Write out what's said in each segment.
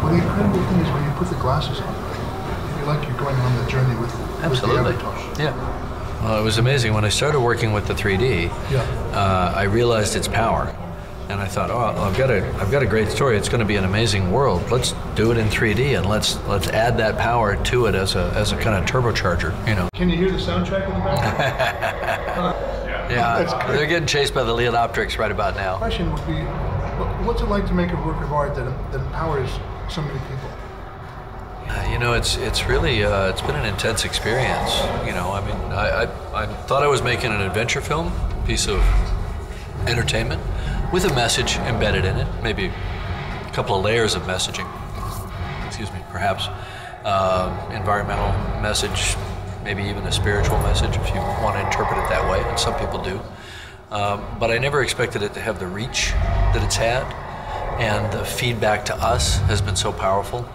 Well, the incredible thing is when you put the glasses on, you feel like you're going on the journey with Absolutely. the avatar. Yeah. Well, it was amazing. When I started working with the 3D, I realized its power. And I thought, oh, I've got a great story. It's going to be an amazing world. Let's do it in 3D, and let's add that power to it as a kind of turbocharger, you know. Can you hear the soundtrack in the background? Yeah, they're getting chased by the Leonopterics right about now. The question would be, what's it like to make a work of art that empowers so many people? You know, it's really it's been an intense experience. You know, I mean, I thought I was making an adventure film, piece of entertainment, with a message embedded in it, maybe a couple of layers of messaging, excuse me, perhaps environmental message, maybe even a spiritual message if you want to interpret it that way, and some people do. But I never expected it to have the reach that it's had, and the feedback to us has been so powerful.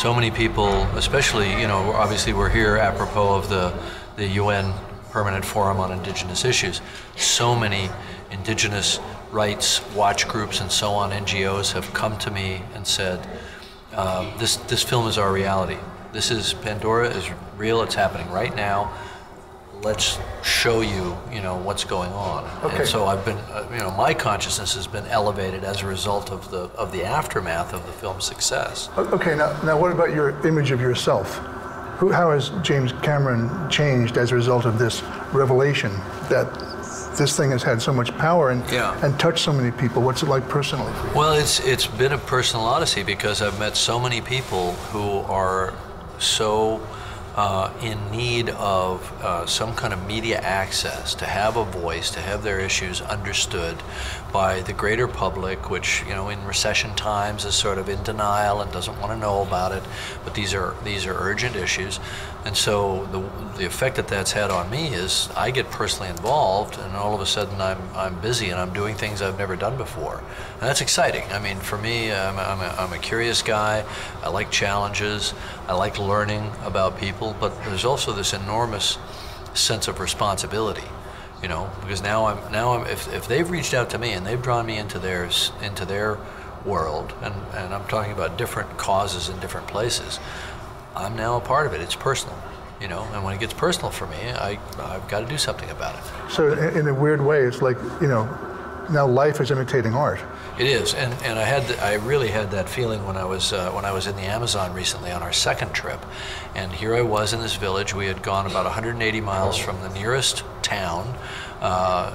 So many people, especially, you know, obviously we're here apropos of the UN Permanent Forum on Indigenous Issues. So many Indigenous rights watch groups and so on, NGOs, have come to me and said, this film is our reality. This is, Pandora is real, it's happening right now. Let's show you, you know, what's going on. Okay. And so I've been, you know, my consciousness has been elevated as a result of the aftermath of the film's success. Okay, now what about your image of yourself? How has James Cameron changed as a result of this revelation that this thing has had so much power and touched so many people? What's it like personally for you? Well, it's been a personal odyssey because I've met so many people who are so in need of some kind of media access, to have a voice, to have their issues understood by the greater public, which, you know, in recession times is sort of in denial and doesn't want to know about it. But these are urgent issues, and so the effect that that's had on me is I get personally involved, and all of a sudden I'm busy and I'm doing things I've never done before, and that's exciting. I mean, for me, I'm a curious guy. I like challenges. I like learning about people, but there's also this enormous sense of responsibility, you know, because now I'm if they've reached out to me and they've drawn me into their world, and I'm talking about different causes in different places, I'm now a part of it. It's personal, you know, and when it gets personal for me, I've got to do something about it. So in a weird way, it's like, you know, now life is imitating art. It is, and I really had that feeling when I was in the Amazon recently on our second trip, and here I was in this village. We had gone about 180 miles from the nearest town,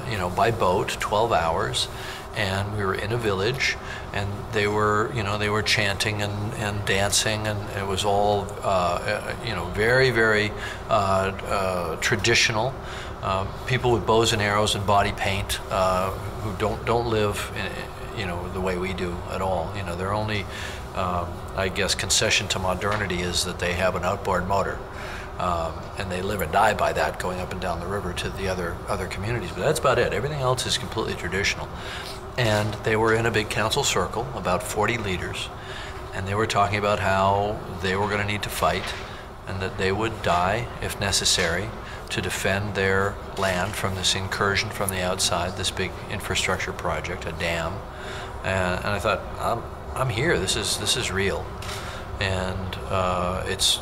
you know, by boat, 12 hours, and we were in a village, and they were chanting and dancing, and it was all you know, very, very traditional. People with bows and arrows and body paint who don't live you know, the way we do at all. You know, their only, I guess, concession to modernity is that they have an outboard motor, and they live and die by that, going up and down the river to the other communities. But that's about it. Everything else is completely traditional. And they were in a big council circle, about 40 leaders, and they were talking about how they were going to need to fight, and that they would die if necessary to defend their land from this incursion from the outside, this big infrastructure project, a dam. And I thought, I'm here. This is real, and it's,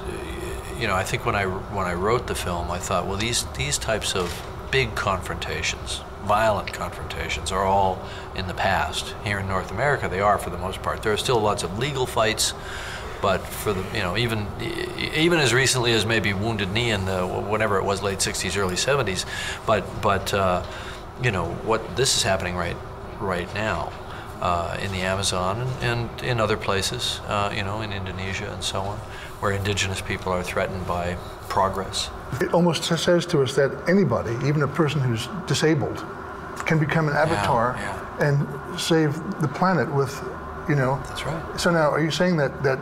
you know, I think when I wrote the film, I thought, well, these types of big confrontations, violent confrontations, are all in the past. Here in North America, they are for the most part. There are still lots of legal fights, but for the, you know, even as recently as maybe Wounded Knee in the whatever it was, late 60s, early 70s, but you know, this is happening right now in the Amazon and in other places, you know, in Indonesia and so on, where indigenous people are threatened by progress. It almost says to us that anybody, even a person who's disabled, can become an avatar and save the planet with, you know. That's right. So now, are you saying that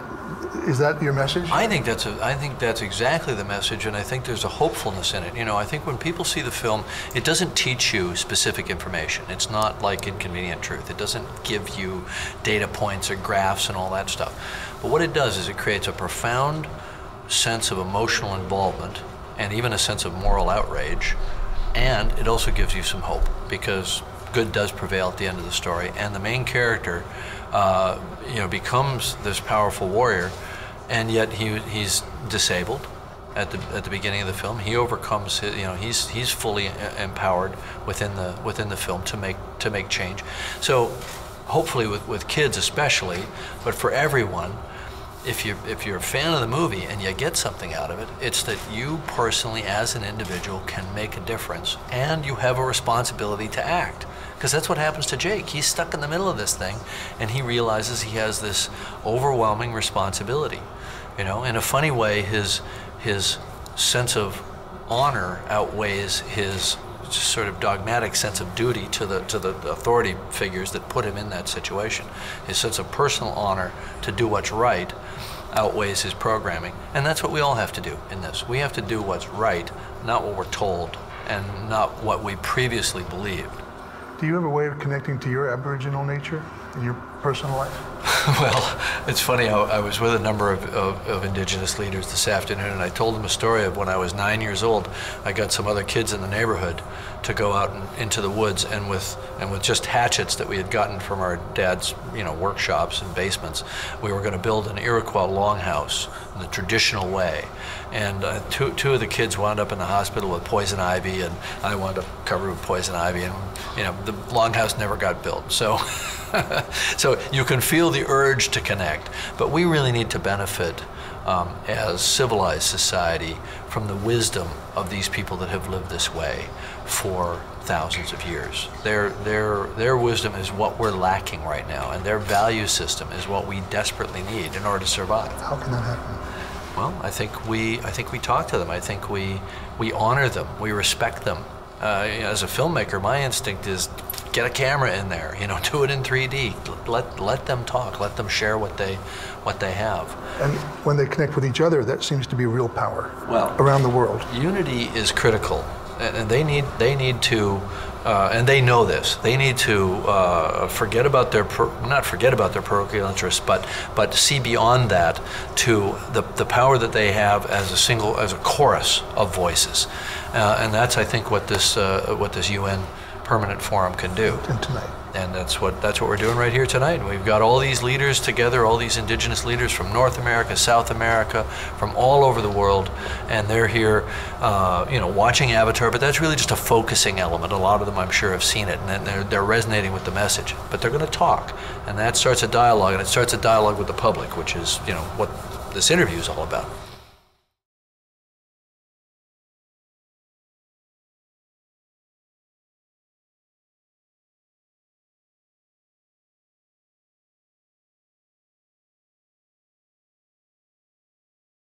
is that your message? I think that's exactly the message, and I think there's a hopefulness in it. You know, I think when people see the film, it doesn't teach you specific information. It's not like Inconvenient Truth. It doesn't give you data points or graphs and all that stuff. But what it does is it creates a profound sense of emotional involvement and even a sense of moral outrage, and it also gives you some hope, because good does prevail at the end of the story, and the main character, becomes this powerful warrior, and yet he's disabled. At the beginning of the film, he overcomes his, he's fully empowered within the film to make change. So hopefully with kids especially, but for everyone, if you're a fan of the movie and you get something out of it, it's that you personally as an individual can make a difference, and you have a responsibility to act. Because that's what happens to Jake. He's stuck in the middle of this thing, and he realizes he has this overwhelming responsibility. In a funny way, his sense of honor outweighs his sort of dogmatic sense of duty to the authority figures that put him in that situation. His sense of personal honor to do what's right outweighs his programming. And that's what we all have to do in this. We have to do what's right, not what we're told, and not what we previously believed. Do you have a way of connecting to your Aboriginal nature in your personal life? Well, it's funny, I was with a number of Indigenous leaders this afternoon, and I told them a story of when I was 9 years old. I got some other kids in the neighborhood to go out into the woods, and with just hatchets that we had gotten from our dad's workshops and basements, we were going to build an Iroquois longhouse in the traditional way. And two of the kids wound up in the hospital with poison ivy, and I wound up covered with poison ivy, and the longhouse never got built. So so you can feel the urge to connect, but we really need to benefit as civilized society from the wisdom of these people that have lived this way for thousands of years. Their wisdom is what we're lacking right now, and their value system is what we desperately need in order to survive. How can that happen? Well, I think we talk to them. I think we honor them. We respect them. As a filmmaker, my instinct is get a camera in there. Do it in 3D. Let them talk. Let them share what they have. And when they connect with each other, that seems to be real power. Well, around the world. Unity is critical, and they need to. And they know this. They need to not forget about their parochial interests, but see beyond that to the power that they have as a chorus of voices, and that's, I think, what this UN Permanent Forum can do. And tonight. And that's what we're doing right here tonight. We've got all these leaders together, all these Indigenous leaders from North America, South America, from all over the world, and they're here, watching Avatar. But that's really just a focusing element. A lot of them, I'm sure, have seen it, and they're resonating with the message. But they're going to talk, and that starts a dialogue, and it starts a dialogue with the public, which is what this interview is all about.